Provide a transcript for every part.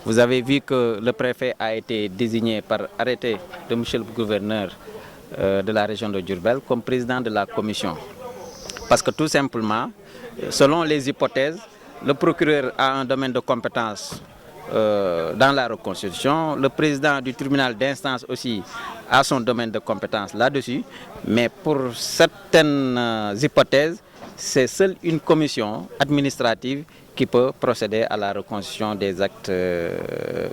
Vous avez vu que le préfet a été désigné par arrêté de monsieur le gouverneur de la région de Diourbel comme président de la commission. Parce que tout simplement, selon les hypothèses, le procureur a un domaine de compétence dans la reconstitution. Le président du tribunal d'instance aussi a son domaine de compétence là-dessus. Mais pour certaines hypothèses, c'est seule une commission administrative qui peut procéder à la reconstitution des actes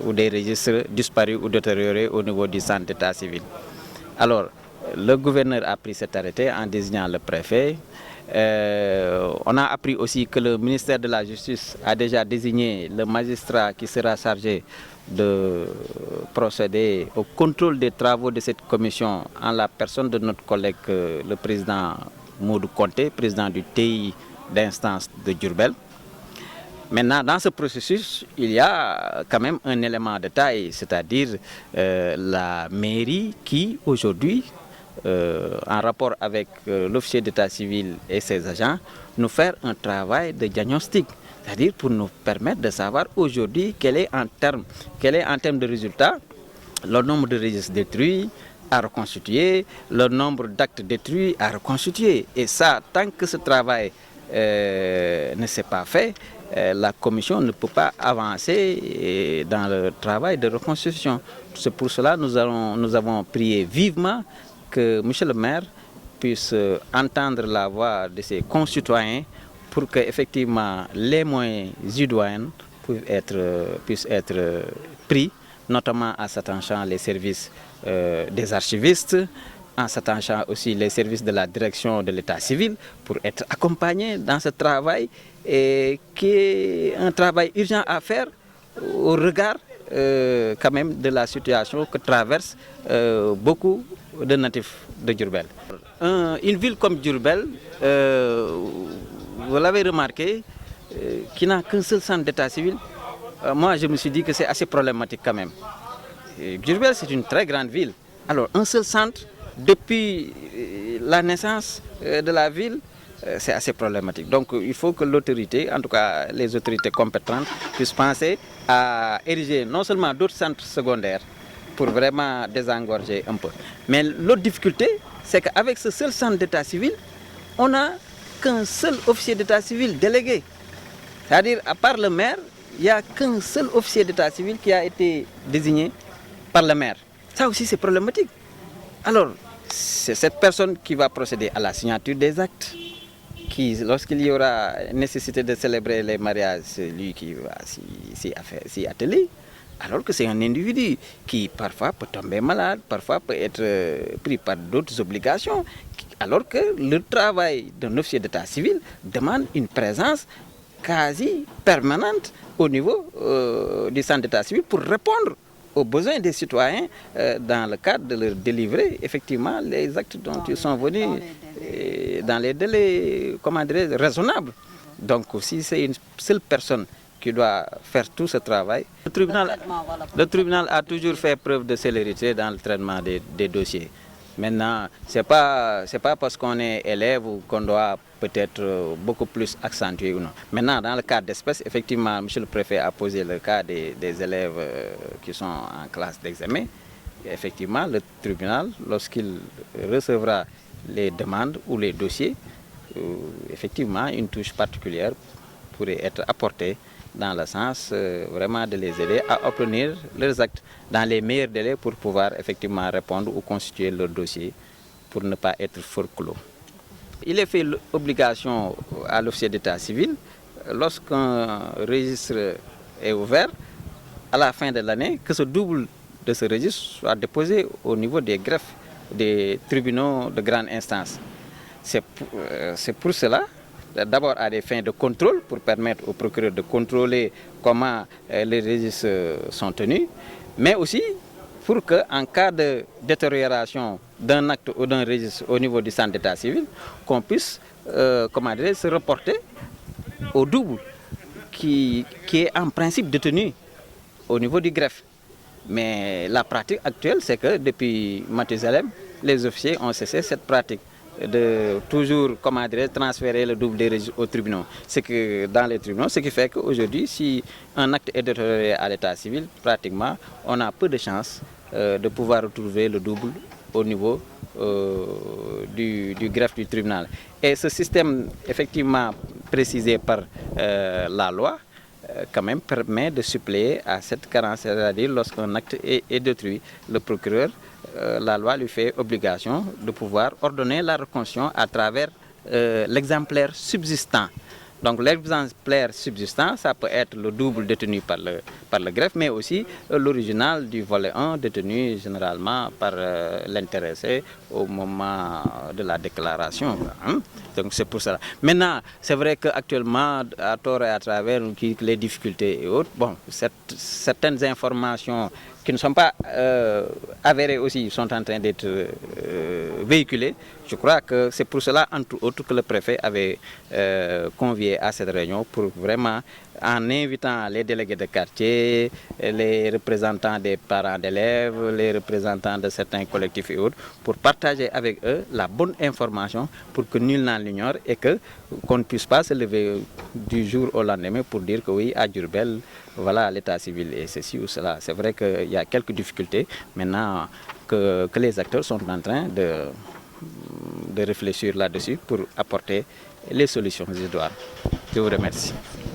ou des registres disparus ou détériorés au niveau du centre d'état civil. Alors, le gouverneur a pris cet arrêté en désignant le préfet. On a appris aussi que le ministère de la Justice a déjà désigné le magistrat qui sera chargé de procéder au contrôle des travaux de cette commission en la personne de notre collègue, le président Modou Conté, président du TI d'instance de Diourbel. Maintenant, dans ce processus, il y a quand même un élément de taille, c'est-à-dire la mairie qui, aujourd'hui, en rapport avec l'officier d'état civil et ses agents, nous faire un travail de diagnostic, c'est-à-dire pour nous permettre de savoir aujourd'hui quel est en termes de résultats le nombre de registres détruits à reconstituer, le nombre d'actes détruits à reconstituer. Et ça, tant que ce travail ne s'est pas fait, la commission ne peut pas avancer dans le travail de reconstitution. C'est pour cela que nous avons prié vivement que M. le maire puisse entendre la voix de ses concitoyens pour que effectivement les moyens idoines puissent être pris, notamment en s'attachant les services des archivistes, en s'attachant aussi les services de la direction de l'état civil pour être accompagnés dans ce travail et qui est un travail urgent à faire au regard quand même de la situation que traversent beaucoup de natifs de Diourbel. Une ville comme Diourbel, vous l'avez remarqué, qui n'a qu'un seul centre d'état civil, moi je me suis dit que c'est assez problématique quand même. Diourbel, c'est une très grande ville. Alors un seul centre, depuis la naissance de la ville, c'est assez problématique. Donc il faut que l'autorité, en tout cas les autorités compétentes, puissent penser à ériger non seulement d'autres centres secondaires pour vraiment désengorger un peu. Mais l'autre difficulté, c'est qu'avec ce seul centre d'état civil, on n'a qu'un seul officier d'état civil délégué. C'est-à-dire, à part le maire, il n'y a qu'un seul officier d'état civil qui a été désigné par le maire. Ça aussi, c'est problématique. Alors, c'est cette personne qui va procéder à la signature des actes, qui, lorsqu'il y aura nécessité de célébrer les mariages, c'est lui qui va s'y atteler. Alors que c'est un individu qui parfois peut tomber malade, parfois peut être pris par d'autres obligations, alors que le travail d'un officier d'état civil demande une présence quasi permanente au niveau du centre d'état civil pour répondre aux besoins des citoyens dans le cadre de leur délivrer effectivement les actes dont ils sont venus dans les délais, comment dirais-je, raisonnables. Donc si c'est une seule personne qui doit faire tout ce travail. Le tribunal a toujours fait preuve de célérité dans le traitement des dossiers. Maintenant, ce n'est pas parce qu'on est élève ou qu'on doit peut-être beaucoup plus accentuer ou non. Maintenant, dans le cas d'espèce, effectivement, M. le préfet a posé le cas des élèves qui sont en classe d'examen. Effectivement, le tribunal, lorsqu'il recevra les demandes ou les dossiers, effectivement, une touche particulière pourrait être apportée dans le sens vraiment de les aider à obtenir leurs actes dans les meilleurs délais pour pouvoir effectivement répondre ou constituer leur dossier pour ne pas être forclos. Il est fait l'obligation à l'officier d'état civil, lorsqu'un registre est ouvert, à la fin de l'année, que ce double de ce registre soit déposé au niveau des greffes des tribunaux de grande instance. C'est pour cela, d'abord à des fins de contrôle, pour permettre au procureur de contrôler comment les registres sont tenus, mais aussi pour qu'en cas de détérioration d'un acte ou d'un registre au niveau du centre d'état civil, qu'on puisse se reporter au double qui est en principe détenu au niveau du greffe. Mais la pratique actuelle, c'est que depuis Mathusalem, les officiers ont cessé cette pratique. de toujours, comment dirais, transférer le double des registres aux tribunaux. C'est que dans les tribunaux, ce qui fait qu'aujourd'hui, si un acte est détérioré à l'état civil, pratiquement, on a peu de chances de pouvoir retrouver le double au niveau du greffe du tribunal. Et ce système, effectivement précisé par la loi, quand même permet de suppléer à cette carence, c'est-à-dire lorsqu'un acte est détruit, le procureur, la loi lui fait obligation de pouvoir ordonner la reconstruction à travers l'exemplaire subsistant. Donc l'exemplaire subsistant, ça peut être le double détenu par le greffe, mais aussi l'original du volet 1 détenu généralement par l'intéressé au moment de la déclaration. Hein? Donc c'est pour cela. Maintenant, c'est vrai qu'actuellement, à tort et à travers les difficultés et autres, bon, certaines informations qui ne sont pas avérées aussi sont en train d'être véhiculées. Je crois que c'est pour cela, entre autres, que le préfet avait convié à cette réunion pour vraiment, en invitant les délégués de quartier, les représentants des parents d'élèves, les représentants de certains collectifs et autres, pour partager avec eux la bonne information pour que nul n'en l'ignore et qu'on ne puisse pas se lever du jour au lendemain pour dire que oui, à Diourbel, voilà l'état civil et ceci ou cela. C'est vrai qu'il y a quelques difficultés maintenant que les acteurs sont en train de réfléchir là-dessus pour apporter les solutions idoines. Je vous remercie.